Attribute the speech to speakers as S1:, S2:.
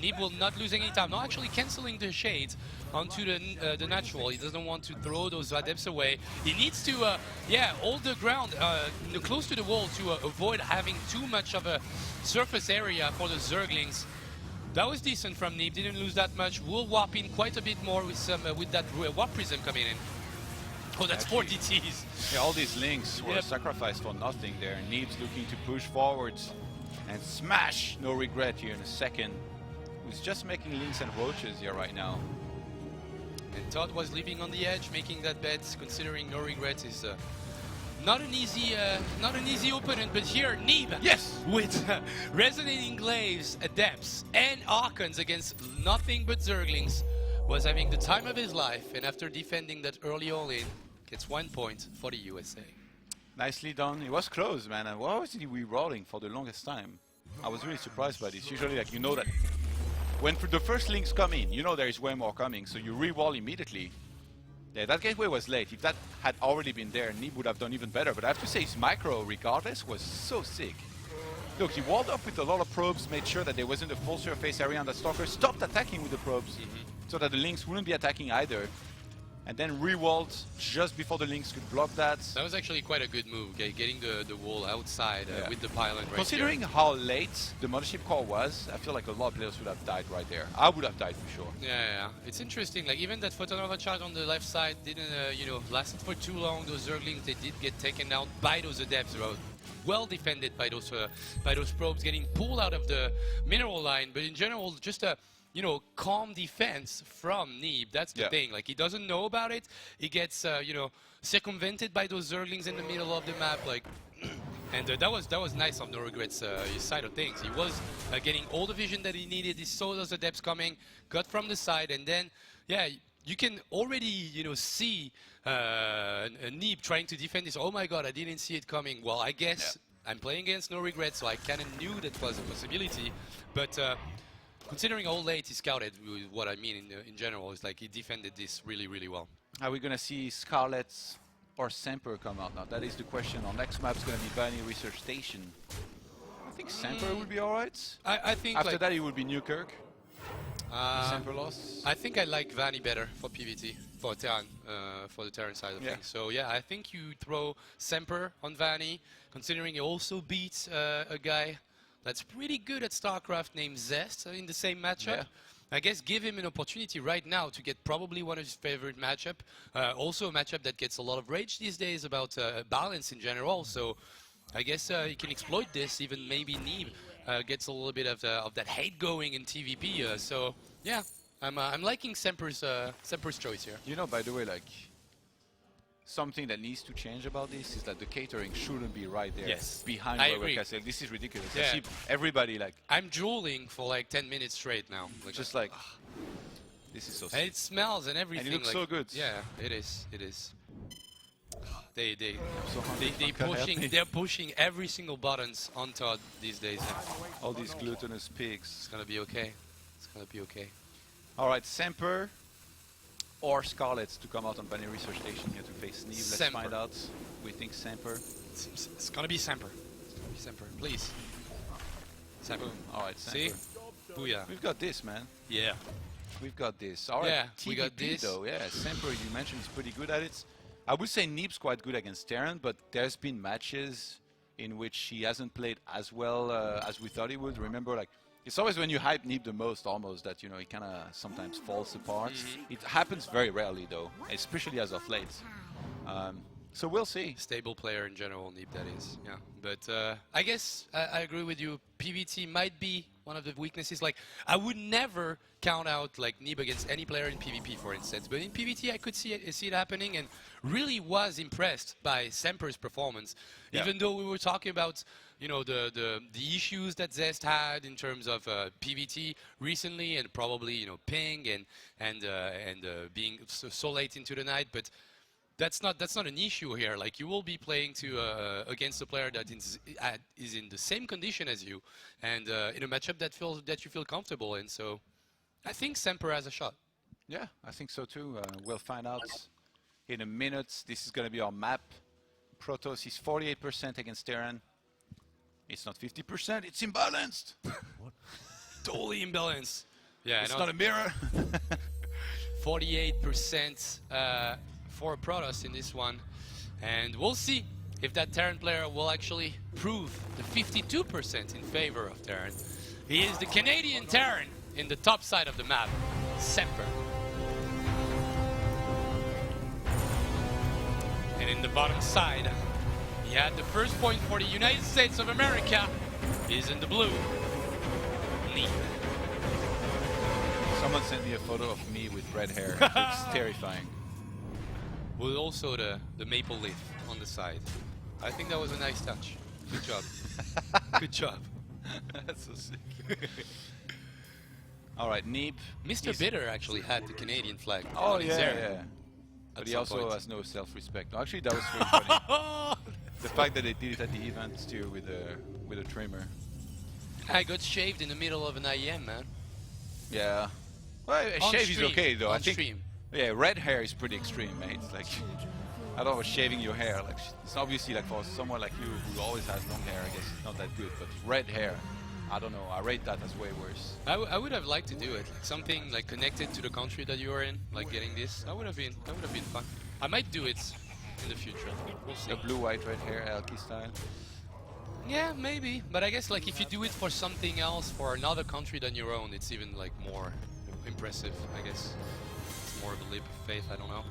S1: Nib will not lose any time. Not actually cancelling the shades onto the natural. He doesn't want to throw those adepts away. He needs to, hold the ground close to the wall to avoid having too much of a surface area for the Zerglings. That was decent from Nib. Didn't lose that much. Will warp in quite a bit more with some with that warp prism coming in. Oh, that's 4 DTs.
S2: Yeah, all these links were sacrificed for nothing there. Nib's looking to push forwards and smash No Regret here in a second. Who's just making links and roaches here right now.
S1: And Todd was living on the edge, making that bet, considering No Regret is not an easy opponent. But here, Nib, with Resonating Glaives, Adepts, and Archons against nothing but Zerglings, was having the time of his life. And after defending that early all-in, gets 1 point for the USA.
S2: Nicely done. It was close, man. And why was he re-rolling for the longest time? I was really surprised by this. Usually, like, you know that when the first links come in, you know there is way more coming, so you re-roll immediately. Yeah, that gateway was late. If that had already been there, Nib would have done even better. But I have to say, his micro, regardless, was so sick. Look, he walled up with a lot of probes, made sure that there wasn't a full surface area on the Stalker, stopped attacking with the probes, so that the links wouldn't be attacking either. And then re-walled just before the links could block that.
S1: That was actually quite a good move, getting the wall outside with the pylon right
S2: Considering
S1: here.
S2: how late the Mothership core was, I feel like a lot of players would have died right there. I would have died for sure.
S1: Yeah. It's interesting, like even that Photonova charge on the left side didn't, last for too long. Those Zerglings, they did get taken out by those Adepts. Well defended by those probes, getting pulled out of the mineral line. But in general, just a calm defense from Nib. That's the thing. Like, he doesn't know about it. He gets, circumvented by those Zerglings in the middle of the map. Like, and that was nice on No Regrets side of things. He was getting all the vision that he needed. He saw those Adepts coming, got from the side, and then, you can already, see Nib trying to defend this. Oh my God, I didn't see it coming. Well, I guess I'm playing against No Regrets, so I kind of knew that was a possibility. But considering how late he scouted, what I mean in general is like he defended this really, really well.
S2: Are we going to see Scarlets or Semper come out now? That is the question. Our next map is going to be Bunny Research Station. I think Semper would be alright.
S1: I think
S2: after that it would be Newkirk. Semper lost.
S1: I think I like Vanny better for PvT, for Terran, for the Terran side of things. So yeah, I think you throw Semper on Vanny, considering he also beats a guy that's pretty good at StarCraft named Zest in the same matchup.
S2: Yeah.
S1: I guess give him an opportunity right now to get probably one of his favorite matchup. Also a matchup that gets a lot of rage these days about balance in general. So I guess he can exploit this. Even maybe Nib gets a little bit of that hate going in TVP. So yeah, I'm liking Semper's choice here.
S2: You know, by the way, like, something that needs to change about this is that the catering shouldn't be right there behind where we're casting. This is ridiculous. I see everybody like...
S1: I'm drooling for like 10 minutes straight now. Like,
S2: just like... This is so sick.
S1: And it smells and everything.
S2: And it looks so good.
S1: Yeah, it is. It is. They're pushing every single buttons on Todd these days.
S2: All these glutinous pigs.
S1: It's gonna be okay. It's gonna be okay.
S2: Alright, Semper or Scarlets to come out on Bunny Research Station here to face Nib. Let's find out. We think Semper.
S1: It's gonna be Semper. It's gonna be Semper, please. Semper.
S2: Alright, Semper.
S1: See? Booyah.
S2: We've got this, man.
S1: Yeah.
S2: We've got this. Alright,
S1: yeah,
S2: TVP
S1: we got this.
S2: Though. Yeah, Semper, you mentioned, is pretty good at it. I would say Nib's quite good against Terran, but there's been matches in which he hasn't played as well as we thought he would. Remember, like, it's always when you hype Nib the most, almost, that, he kind of sometimes falls apart. It happens very rarely, though, especially as of late. So we'll see.
S1: Stable player in general, Nib, that is. Yeah. But I guess I agree with you. PvT might be one of the weaknesses. Like, I would never count out like Nib against any player in PvP, for instance. But in PvT, I could see it happening, and really was impressed by Semper's performance. Yeah. Even though we were talking about, the issues that Zest had in terms of PvT recently, and probably ping and being so late into the night, but. That's not an issue here. Like, you will be playing against a player that is in the same condition as you, and in a matchup that you feel comfortable in. So, I think Semper has a shot.
S2: Yeah, I think so too. We'll find out in a minute. This is going to be our map. Protoss is 48% against Terran. It's not 50%. It's imbalanced.
S1: Totally imbalanced. Yeah,
S2: It's not a mirror.
S1: 48% for Protoss in this one. And we'll see if that Terran player will actually prove the 52% in favor of Terran. He is the Canadian Terran in the top side of the map, Semper. And in the bottom side, he had the first point for the United States of America. He's in the blue. Neat.
S2: Someone sent me a photo of me with red hair. It's terrifying.
S1: With also the maple leaf on the side. I think that was a nice touch. Good job. Good job.
S2: That's so sick. Alright, Neep.
S1: Mr. Bitter actually had the Canadian flag.
S2: Oh
S1: on his
S2: yeah,
S1: area
S2: yeah. But
S1: at
S2: he
S1: some
S2: also
S1: point.
S2: has no self-respect. No, actually, that was really funny. The fact that they did it at the event too with a trimmer.
S1: I got shaved in the middle of an IEM, man.
S2: Yeah. Well, a
S1: On
S2: shave is
S1: stream,
S2: okay though.
S1: on
S2: I think.
S1: stream.
S2: Yeah, red hair is pretty extreme, mate. It's like I don't know, shaving your hair. Like it's obviously like for someone like you who always has long hair, I guess it's not that good. But red hair, I don't know. I rate that as way worse.
S1: I would have liked to do it, like something like connected to the country that you are in, like getting this. That would have been fun. I might do it in the future. We'll see.
S2: The blue, white, red hair, Alki style.
S1: Yeah, maybe. But I guess like if you do it for something else, for another country than your own, it's even like more impressive. I guess it's more of a leap of faith. I don't know.